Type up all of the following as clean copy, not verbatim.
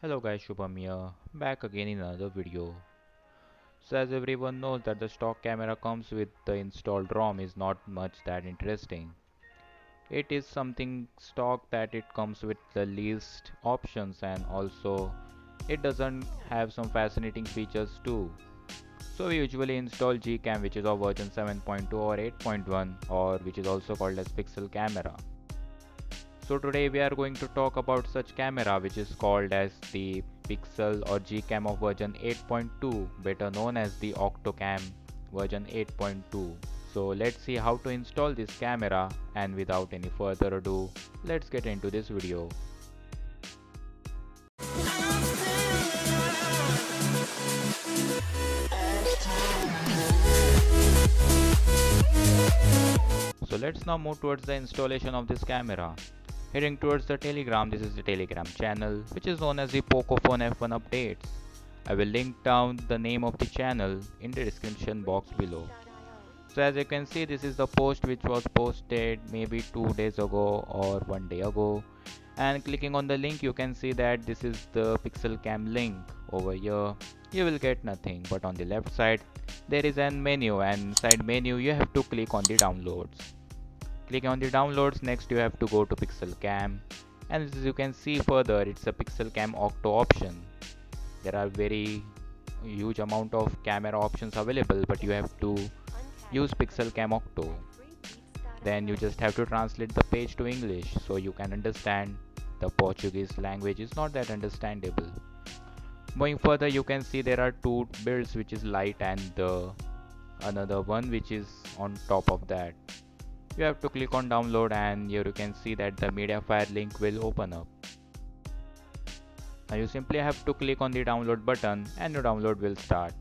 Hello guys, Shubham here, back again in another video. So as everyone knows that the stock camera comes with the installed ROM is not much that interesting. It is something stock that it comes with the least options and also it doesn't have some fascinating features too. So we usually install Gcam which is of version 7.2 or 8.1 or which is also called as pixel camera. So today we are going to talk about such camera which is called as the Pixel or Gcam of version 8.2, better known as the Octocam version 8.2. So let's see how to install this camera, and without any further ado, let's get into this video. So let's now move towards the installation of this camera. Heading towards the Telegram, this is the Telegram channel which is known as the Pocophone F1 updates. I will link down the name of the channel in the description box below. So as you can see, this is the post which was posted maybe 2 days ago or 1 day ago, and clicking on the link you can see that this is the Pixel Cam link. Over here you will get nothing, but on the left side there is an menu, and inside menu you have to click on the downloads. Click on the downloads, next you have to go to Pixel Cam, and as you can see further it's a Pixel Cam Octo option. There are very huge amount of camera options available, but you have to use Pixel Cam Octo. Then you just have to translate the page to English so you can understand. The Portuguese language is not that understandable. Moving further, you can see there are two builds, which is light and the another one which is on top of that. You have to click on download, and here you can see that the Mediafire link will open up. Now you simply have to click on the download button and your download will start.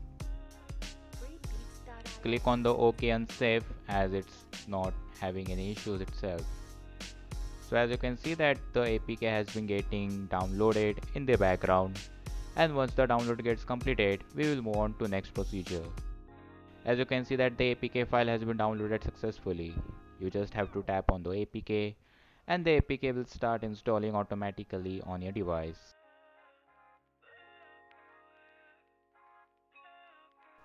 Click on the OK and save, as it's not having any issues itself. So as you can see that the APK has been getting downloaded in the background, and once the download gets completed we will move on to next procedure. As you can see that the APK file has been downloaded successfully. You just have to tap on the APK and the APK will start installing automatically on your device.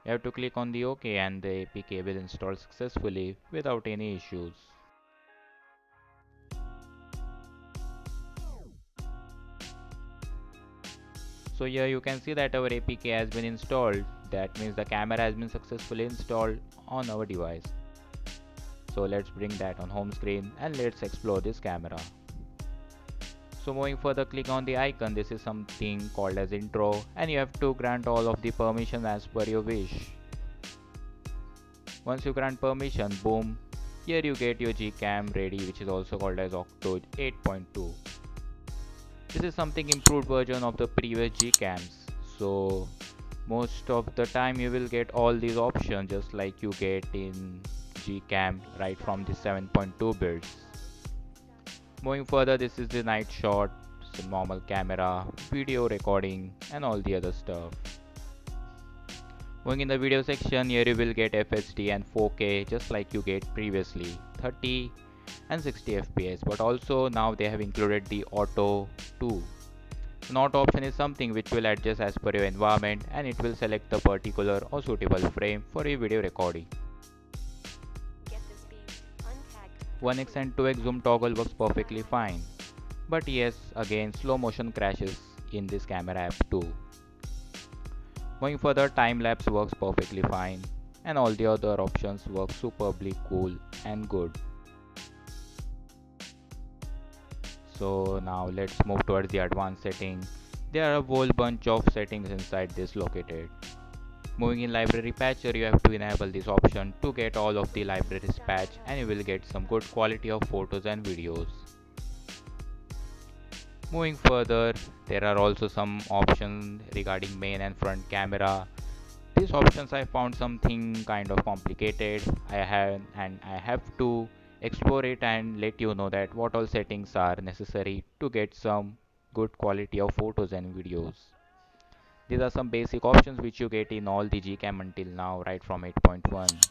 You have to click on the OK and the APK will install successfully without any issues. So here you can see that our APK has been installed. That means the camera has been successfully installed on our device. So let's bring that on home screen and let's explore this camera. So moving further, click on the icon. This is something called as intro, and you have to grant all of the permission as per your wish. Once you grant permission, boom, here you get your Gcam ready, which is also called as Octo 8.2. This is something improved version of the previous Gcams. So most of the time you will get all these options just like you get in Gcam right from the 7.2 builds. Moving further, this is the night shot, normal camera, video recording and all the other stuff. Moving in the video section, here you will get FHD and 4K just like you get previously, 30 and 60 FPS, but also now they have included the auto too. So auto option is something which will adjust as per your environment, and it will select the particular or suitable frame for your video recording. 1x and 2x zoom toggle works perfectly fine, but yes, again slow motion crashes in this camera app too. Going further, time lapse works perfectly fine, and all the other options work superbly cool and good. So now let's move towards the advanced setting. There are a whole bunch of settings inside this located. Moving in library patcher, you have to enable this option to get all of the libraries patch, and you will get some good quality of photos and videos. Moving further, there are also some options regarding main and front camera. These options I found something kind of complicated. I have to explore it and let you know that what all settings are necessary to get some good quality of photos and videos. These are some basic options which you get in all the Gcam until now, right from 8.1.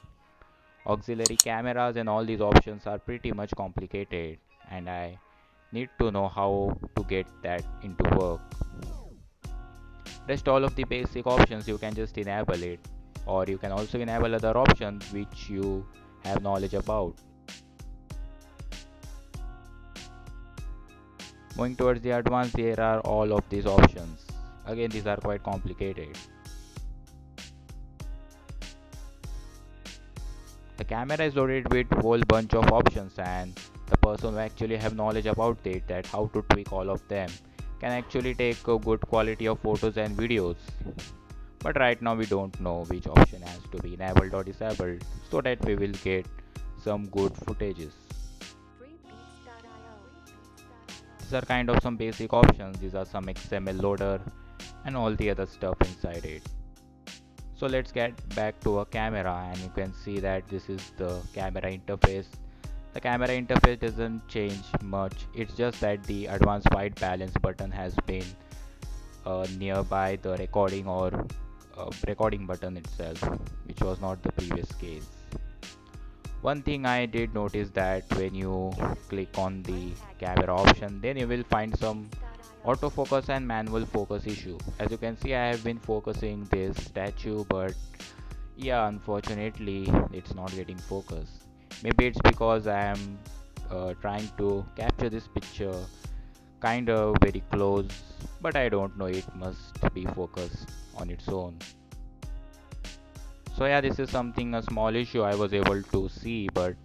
Auxiliary cameras and all these options are pretty much complicated, and I need to know how to get that into work. Rest all of the basic options you can just enable it, or you can also enable other options which you have knowledge about. Moving towards the advanced, there are all of these options. Again, these are quite complicated. The camera is loaded with whole bunch of options, and the person who actually have knowledge about it, that how to tweak all of them, can actually take a good quality of photos and videos. But right now we don't know which option has to be enabled or disabled so that we will get some good footages. These are kind of some basic options. These are some XML loader and all the other stuff inside it. So let's get back to a camera, and you can see that this is the camera interface. The camera interface doesn't change much. It's just that the advanced white balance button has been nearby the recording or recording button itself, which was not the previous case. One thing I did notice that when you click on the camera option, then you will find some autofocus and manual focus issue. As you can see, I have been focusing this statue, but yeah, unfortunately it's not getting focus. Maybe it's because I am trying to capture this picture kind of very close, but I don't know, it must be focused on its own. So yeah, this is something, a small issue I was able to see, but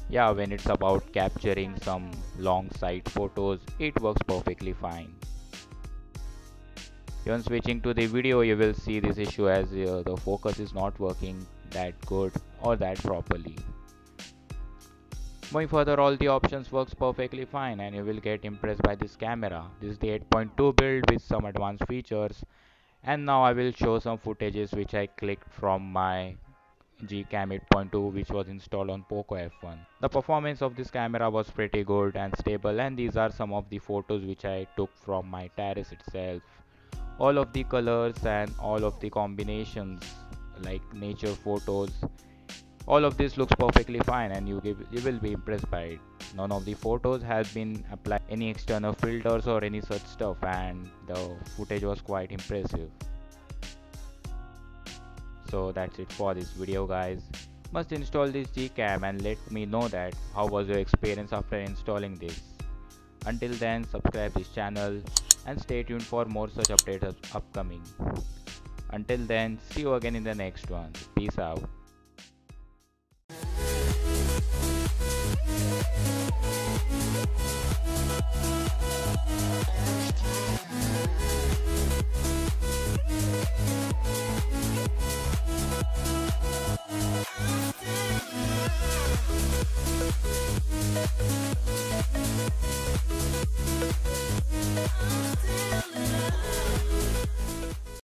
yeah, when it's about capturing some long sight photos, it works perfectly fine. Even switching to the video, you will see this issue as the focus is not working that good or that properly. Moving further, all the options works perfectly fine and you will get impressed by this camera. This is the 8.2 build with some advanced features, and now I will show some footages which I clicked from my Gcam 8.2 which was installed on Poco F1. The performance of this camera was pretty good and stable, and these are some of the photos which I took from my terrace itself. All of the colors and all of the combinations, like nature photos, all of this looks perfectly fine and you will be impressed by it. None of the photos has been applied any external filters or any such stuff, and the footage was quite impressive. So that's it for this video, guys. Must install this Gcam and let me know that how was your experience after installing this. Until then, subscribe this channel and stay tuned for more such updates upcoming. Until then, see you again in the next one. Peace out.